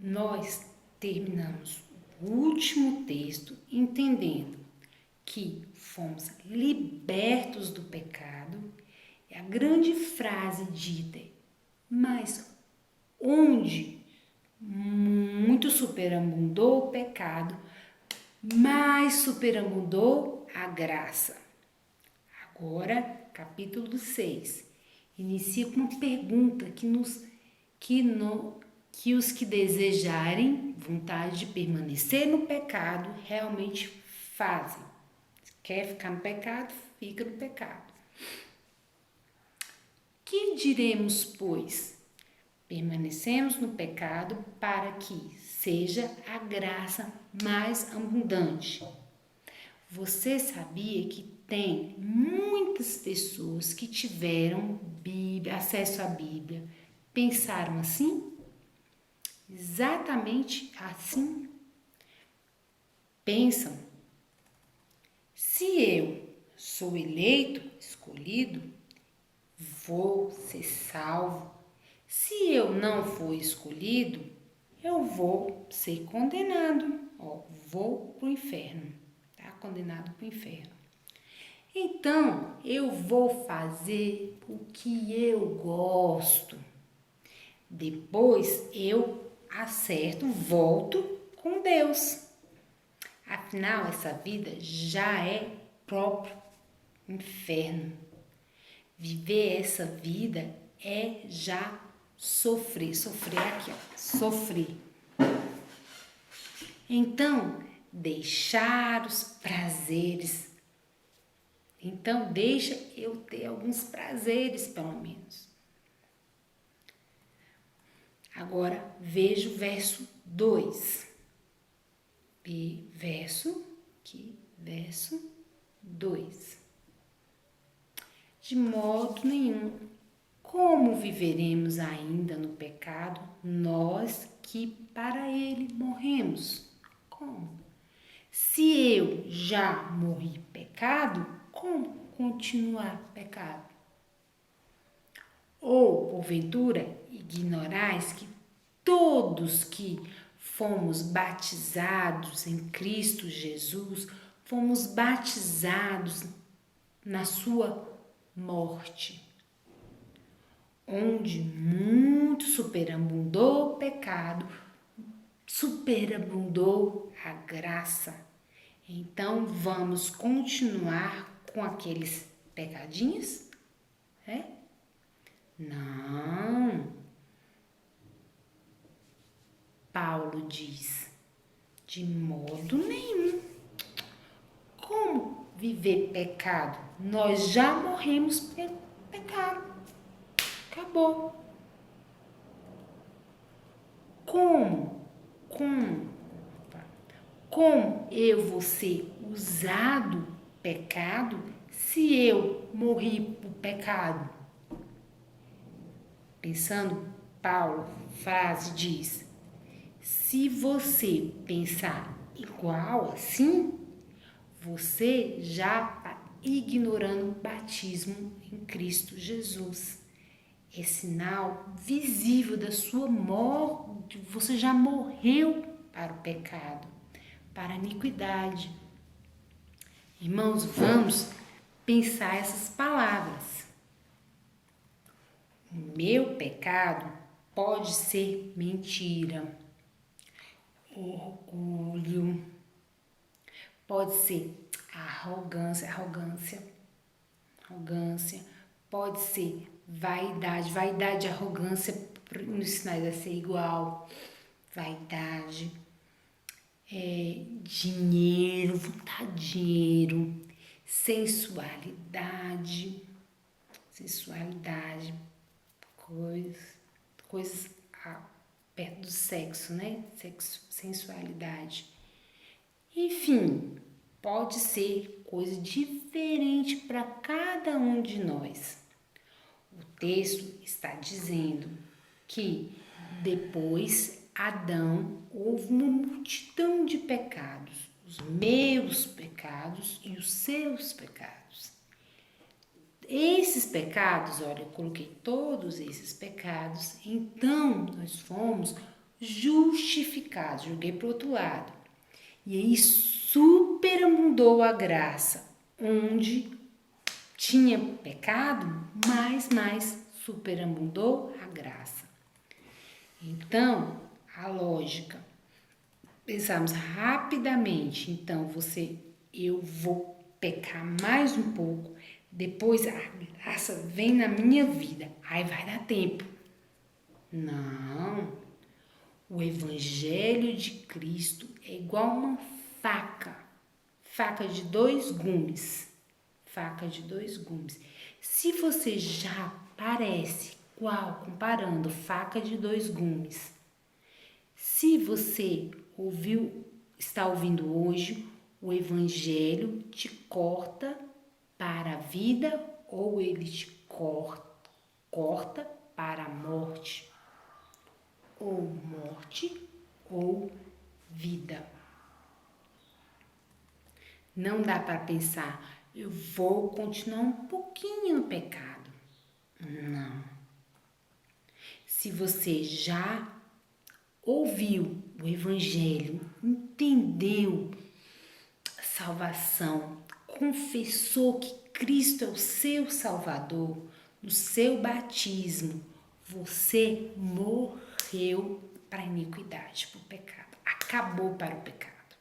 nós terminamos o último texto entendendo que fomos libertos do pecado. E a grande frase dita é: mas onde muito superabundou o pecado, mais superabundou a graça. Agora, capítulo 6, inicia com uma pergunta que os que desejarem vontade de permanecer no pecado realmente fazem. Quer ficar no pecado, fica no pecado. Que diremos, pois? Permanecemos no pecado para que seja a graça mais abundante. Você sabia que tem muitas pessoas que tiveram acesso à Bíblia, pensaram assim? Exatamente assim? Pensam: se eu sou eleito, escolhido, vou ser salvo. Se eu não for escolhido, eu vou ser condenado. Vou para o inferno. Tá? Condenado para o inferno. Então, eu vou fazer o que eu gosto. Depois eu acerto, volto com Deus. Afinal, essa vida já é próprio inferno. Viver essa vida é já sofrer. Sofrer aqui, ó. Sofrer. Então, deixar os prazeres. Então, deixa eu ter alguns prazeres, pelo menos. Agora, veja o verso 2. Verso 2. De modo nenhum, como viveremos ainda no pecado, nós que para ele morremos? Como? Se eu já morri pecado, como continuar pecado? Ou, porventura, ignorais que todos que fomos batizados em Cristo Jesus, fomos batizados na sua morte, onde muito superabundou o pecado, superabundou a graça. Então vamos continuar com aqueles pecadinhos? Não. Paulo diz: de modo nenhum. Como viver pecado? Nós já morremos pelo pecado. Acabou. Como eu vou ser usado pecado se eu morri por pecado? Pensando, Paulo, frase diz: se você pensar igual assim, você já está ignorando o batismo em Cristo Jesus. É sinal visível da sua morte. Você já morreu para o pecado, para a iniquidade. Irmãos, vamos pensar essas palavras. O meu pecado pode ser mentira, orgulho, pode ser arrogância, pode ser vaidade, arrogância, nos sinais a ser igual, vaidade, dinheiro, vontade de dinheiro, sensualidade, coisas perto do sexo, né? Sensualidade. Enfim, pode ser coisa diferente para cada um de nós. O texto está dizendo que depois Adão houve uma multidão de pecados, os meus pecados e os seus pecados. Esses pecados, olha, eu coloquei todos esses pecados, então nós fomos justificado, joguei para o outro lado. E aí superabundou a graça, onde tinha pecado, mais superabundou a graça. Então, a lógica, pensamos rapidamente, então eu vou pecar mais um pouco, depois a graça vem na minha vida, aí vai dar tempo. Não, o Evangelho de Cristo é igual uma faca de dois gumes, Se você já parece igual, comparando faca de dois gumes, se você está ouvindo hoje, o Evangelho te corta para a vida ou ele te corta para a morte, ou vida. Não dá para pensar, eu vou continuar um pouquinho no pecado. Não. Se você já ouviu o Evangelho, entendeu a salvação, confessou que Cristo é o seu Salvador, no seu batismo, você morreu para a iniquidade, para o pecado. Acabou para o pecado.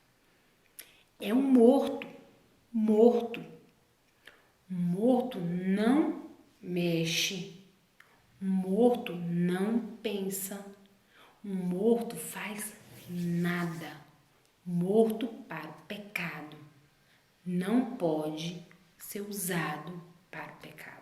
É um morto. Morto não mexe. Morto não pensa. Morto faz nada. Morto para o pecado. Não pode ser usado para o pecado.